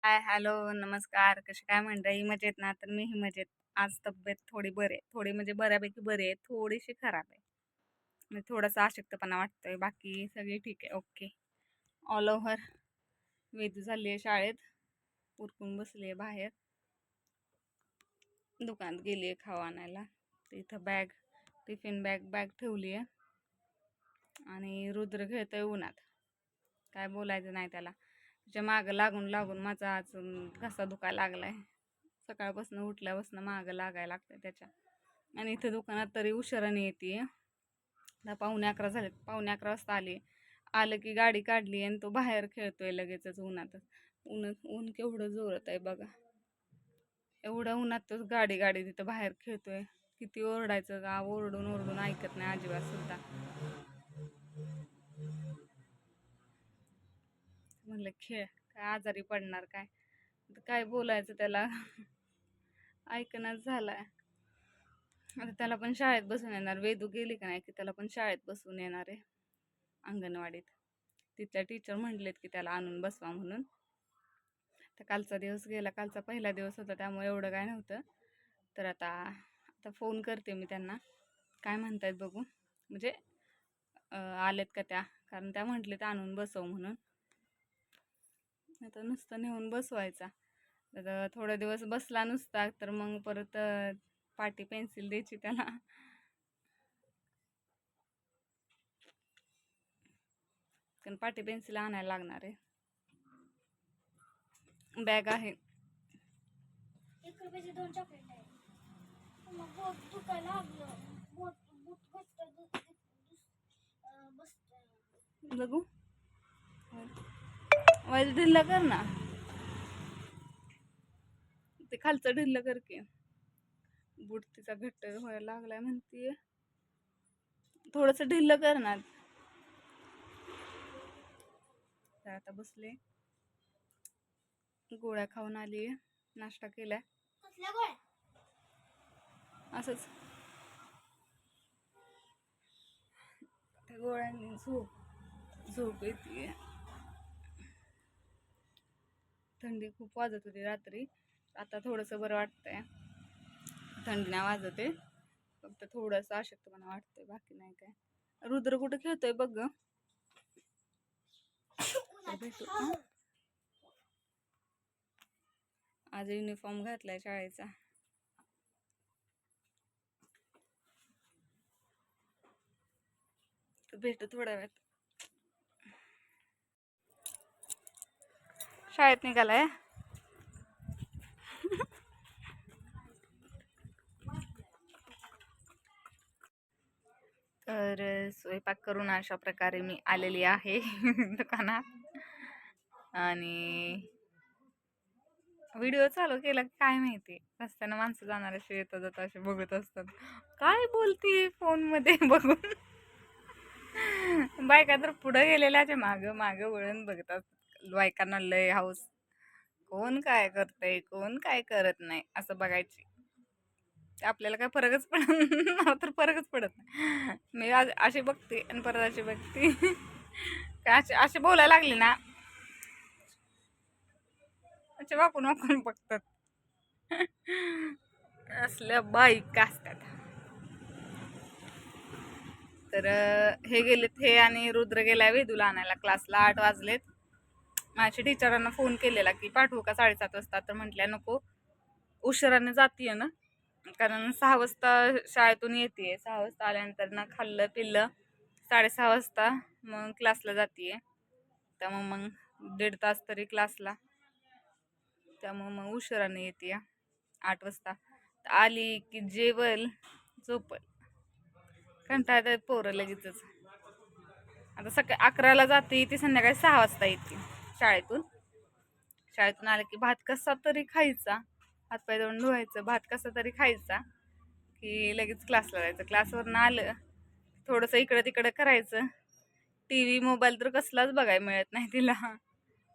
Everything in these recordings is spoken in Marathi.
हाय, हॅलो, नमस्कार. कशी काय मंडळी? मजेत ना? तर मीही मजेत. आज तब्येत थोडी बरी आहे. थोडी म्हणजे बऱ्यापैकी बरी आहे. थोडीशी खराब आहे. म्हणजे थोडासा अशक्तपणा वाटतोय. बाकी सगळी ठीक आहे. ओके. All over. वेदू झाली आहे शाळेत. उरकून बसली आहे बाहेर. दुकानात गेली आहे खावा आणायला. इथं टिफिन बॅग ठेवली आहे. आणि रुद्र खेळतोय उन्हात. काय बोलायचं नाही त्याला. त्याच्या मागं लागून लागून माझा आज घसा दुखायला लागलाय. सकाळपासून उठल्यापासून मागं लागायला लागतंय त्याच्या. आणि इथं दुकानात तरी उशिराने येते. आता 11:15 झाले. 11:15 वाजता आलं की गाडी काढली आणि तो बाहेर खेळतोय लगेचच उन्हात. ऊन केवढं जोरत आहे बघा. एवढ्या उन्हातच गाडी तिथं बाहेर खेळतोय. किती ओरडायचं का, ओरडून ओरडून ऐकत नाही अजिबात सुद्धा. म्हणलं खेळ, काय आजारी पडणार काय, काय बोलायचं त्याला. ऐकणच झालाय. आता त्याला पण शाळेत बसून येणार. वेदू गेली का नाही की त्याला पण शाळेत बसून येणार आहे अंगणवाडीत. तिथल्या टीचर म्हटलेत की त्याला आणून बसवा म्हणून. तर कालचा दिवस गेला, कालचा पहिला दिवस होता त्यामुळे एवढं काय नव्हतं. तर आता फोन करते मी त्यांना, काय म्हणतायत बघू. म्हणजे आलेत का त्या, कारण त्या म्हटलेत आणून बसव म्हणून. आता नुसतं नेऊन बसवायचा. तर थोडा दिवस बसला नुसता तर मग परत पाटी पेन्सिल द्यायची त्याला. कारण पाटी पेन्सिल आणायला लागणार आहे. बॅग आहे. 1 रुपयाचे 2 चॉकलेट आहे. मग बोट दुखायला लागलं. बोट बघू वाईट ढिल्ला कर ना. ते खालचं ढिल्लं कर की. बूट तिचा घट्ट व्हायला लागलाय म्हणतीये. थोडस ढिल्लं कर ना. आता बसले, गोळ्या खाऊन आली, नाश्ता केलाय. असंच त्या गोळ्यांनी झोप येते. थंडी खूप वाजत होती रात्री. आता थोडंसं बरं वाटतंय. थंडी नाही वाजते, फक्त थोडंसं अशक्तपणा वाटतंय, बाकी नाही काय. रुद्र कुठं खेळतोय बघ ग. भेटू. आज युनिफॉर्म घातलाय शाळेचा. भेटू थोड्या वेळात. शाळेत निघालाय. तर स्वयंपाक करून अशा प्रकारे मी आलेली आहे दुकानात. आणि व्हिडिओ चालू केला काय माहिती, रस्त्यानं माणसं जाणार असे येतात जात असे बघत असतात. काय बोलती फोन मध्ये बघून. बायका तर पुढे गेलेल्याच्या माग वळून बघत असतात. बायकांना लय हाऊस, कोण काय करतय कोण काय करत नाही असं बघायची. आपल्याला काय फरकच पडत तर फरकच पडत नाही. मी आज अशी बघते आणि परत अशी बघते. काय असे बोलायला लागले ना, असे वाकून वाकून बघतात. असल्या बाईक असतात. तर हे गेलेत, हे आणि रुद्र गेलाय वेदूला आणायला क्लासला. 8 वाजलेत. माझ्या टीचरांना फोन केलेला की पाठवू का 7:30 वाजता, तर म्हटल्या नको, उशिराने जातीये ना, कारण 6 वाजता शाळेतून येते. 6 वाजता आल्यानंतर ना खाल्लं पिल्लं 6:30 वाजता मग क्लासला जातीये. त्यामुळे मग 1.5 तास तरी क्लासला, त्यामुळे मग उशिराने येते. 8 वाजता आली की जेवल झोपल. कंटाळतात पोरं लगेचच. आता सकाळी 11ला जाते ती, संध्याकाळी 6 वाजता येते शाळेतून आलं की भात कसा तरी खायचा, हातपाय धुवून धुवायचं, भात कसा तरी खायचा की लगेच क्लासला जायचं. क्लासवरून आलं थोडंसं इकडं तिकडं करायचं. TV मोबाईल तर कसलाच बघायला मिळत नाही तिला,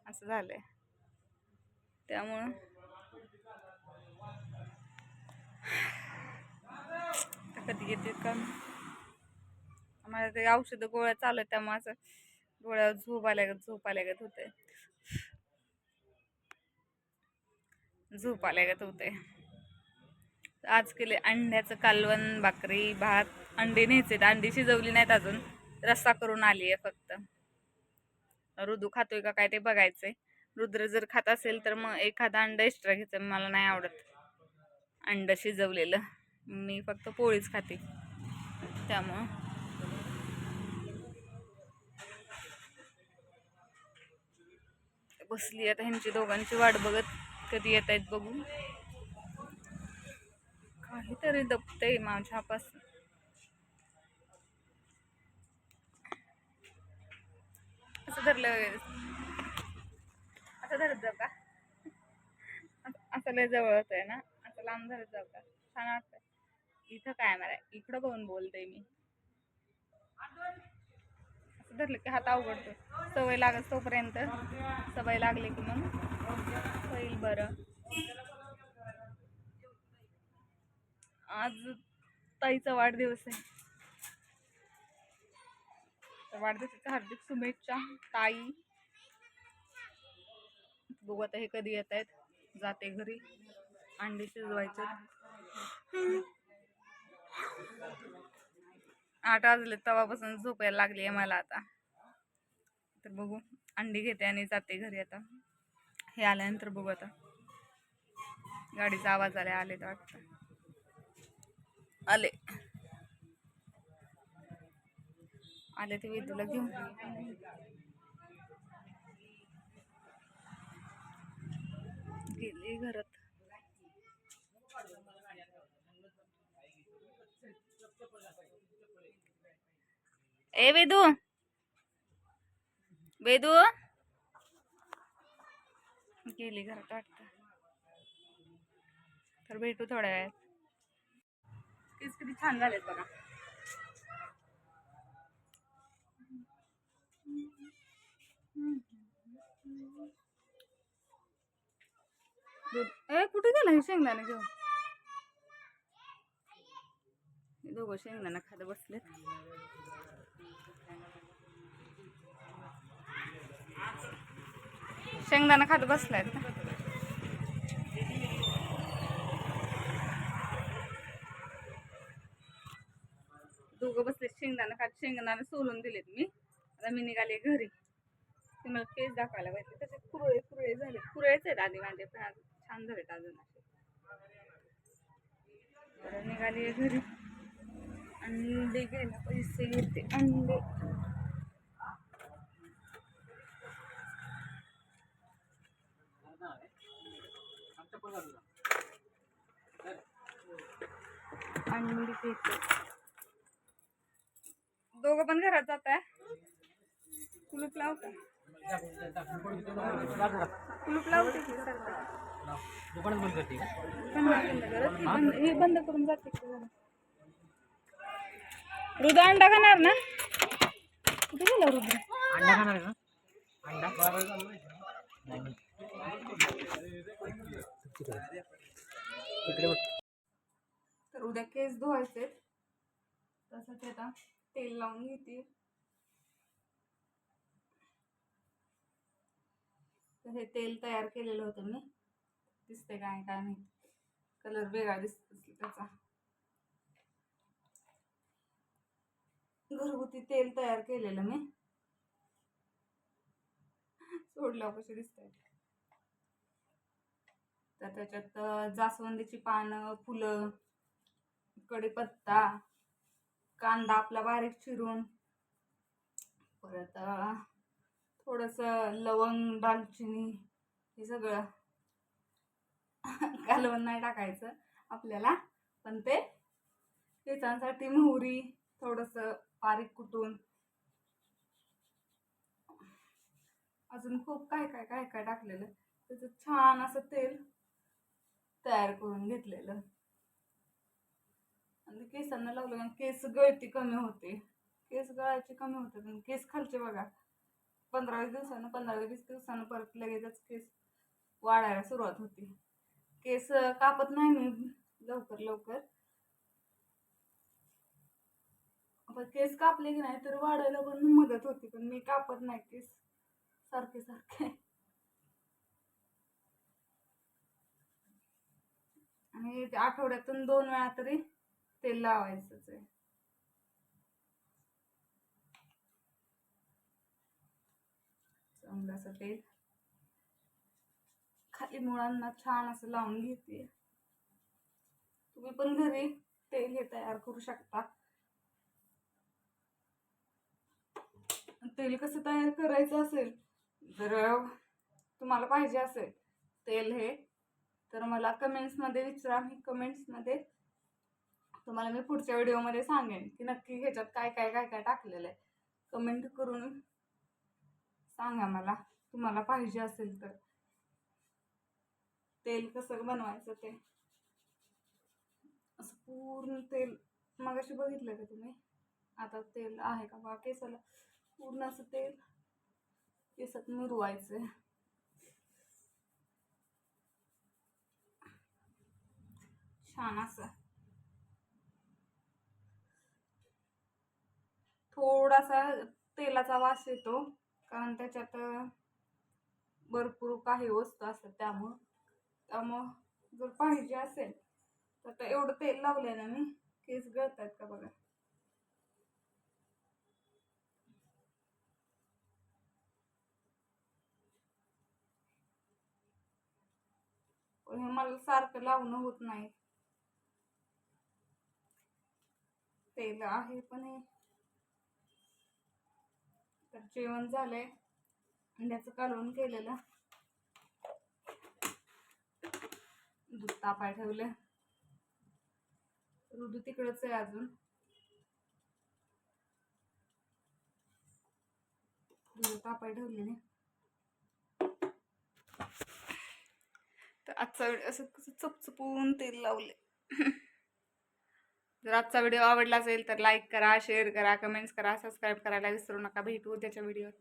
असं झालंय. त्यामुळं कधी येते का मला ते औषध गोळ्या चालू आहेत, त्यामुळे असं डोळ्यावर झोप आल्यागत होते. झोप आल्यागत होते. आज केले अंड्याचं कालवण, भाकरी, भात. अंडी न्यायचे, अंडी शिजवली नाहीत अजून, रस्सा करून आली आहे फक्त. रुदू खातोय का काय ते बघायचंय. रुद्र जर खात असेल तर मग एखादा अंड एक्स्ट्रा घ्यायचं. मला नाही आवडत अंड शिजवलेलं, मी फक्त पोळीच खाते. त्यामुळं बसली आता ह्यांची दोघांची वाट बघत, कधी येत आहेत बघू. काहीतरी दबतंय माझ्यापासून. असं धरलं, असं धरत जाऊ का? असं लय जवळ होतंय ना, असं लांब धरत जाऊ का? छान वाटतंय. इथं काय मला इकडं बघून बोलते मी. असं धरलं की हात अवघडतो. सवय लागत तोपर्यंत, सवय लागली की मग होईल बरं. आज ताईचा वाढदिवस आहे. तर वाढदिवसाच्या हार्दिक शुभेच्छा ताई. बघू आता हे कधी येत आहेत. जाते घरी, अंडी शिजवायचे. 8 वाजले तेव्हापासून झोपायला लागली आहे मला आता. तर बघू, अंडी घेते आणि जाते घरी आता. हे आल्यानंतर बघू आता. गाडीचा आवाज आले तर वाटतं. आले ते वेदूला घेऊन गेले घरात. ए वेदू, वेदू गेली घरात वाटतं. तर भेटू थोड्या वेळात. केस किती छान झालेत बघा. कुठे गेला हे शेंगदाणे घेऊन? दोघं शेंगदाणा खात बसलेत. शेंगदाणा खात बसलायत ना. दोघं बसले शेंगदाणा खात. शेंगदाणा सोलून दिलेत मी. आता मी निघाले घरी. ते मला केस दाखवायला पाहिजे. त्याचे कुरळे झाले. कुरळेच आहेत आधी माझे, पण छान झालेत अजून. तर निघाली घरी. अंडे घ्यायला पैसे घेते. अंडे घेते. दोघं पण घरात जात आहे. कुलूप लावता, कुलूप लावते की दुकानच बंद करते. हे बंद करून जाते. रुद्र अंडा खाणार ना? कुठे गेला रुद्र? अंडा खाणार आहे ना? अंडा तर उद्या केस धुवायचे. तसं ते आता तेल लावून घेते. तर हे तेल तयार केलेलं होतं मी. दिसते काय काय नाही, कलर वेगळा दिसतो त्याचा. घरगुती तेल तयार केलेलं मी. सोडलं कशी दिसतंय. तर त्याच्यात जास्वंदीची पानं, फुलं, कढीपत्ता, कांदा आपला बारीक चिरून, परत थोडस लवंग, दालचिनी, हे सगळं. कालवण नाही टाकायचं आपल्याला, पण ते केसांसाठी मोहरी थोडस बारीक कुटून, अजून खूप काय काय काय काय टाकलेलं. त्याचं छान असं तेल तयार करून घेतलेलं. आणि केसांना लावलं केस गळती कमी होते. केस गळायची कमी होते. आणि केस खालचे बघा 15-20 दिवसानं, 15-20 दिवसानं परत लगेचच केस वाढायला सुरुवात होती. केस कापत नाही मी लवकर. पण केस कापले की नाही तर वाढायला पण मदत होती. पण मी कापत नाही केस सारखे. आणि ते आठवड्यातून 2 वेळा तरी तेल लावायचंच आहे. चांगलं असं तेल खाली मुळांना छान असं लावून घेते. तुम्ही पण घरी तेल हे तयार करू शकता. तेल कसं तयार करायचं असेल, जर तुम्हाला पाहिजे असेल तेल हे, तर मला कमेंट्समध्ये विचारा. मी कमेंट्समध्ये तुम्हाला मी पुढच्या व्हिडिओमध्ये सांगेन की नक्की ह्याच्यात काय काय काय काय टाकलेलं आहे. कमेंट करून सांगा मला, तुम्हाला पाहिजे असेल तर तेल कसं बनवायचं ते. असं पूर्ण तेल मगाशी बघितलं का तुम्ही, आता तेल आहे का बा केसाला, पूर्ण असं तेल केसात मुरवायचंय. छान असं थोडासा तेलाचा वास येतो, कारण त्याच्यात भरपूर काही वस्तू असतात. त्यामुळं जर पाहिजे असेल तर आता एवढं तेल लावलंय ना मी, केस गळतात का बघा. पण हे मला सारखं लावणं होत नाही. तेल आहे पण हे तर जेवण झालंय, अंड्याचं कालवण केलेलं, दूध तापाय ठेवलं. ऋतू तिकडच आहे अजून, दूध तापाय ठेवलेले. तर आजचा व्हिडिओ असं कसं चपचपून तेल लावले. जर आजचा व्हिडिओ आवडला असेल तर लाईक करा, शेअर करा, कमेंट्स करा, सबस्क्राईब करायला विसरू नका. भेटू उद्याच्या व्हिडिओत.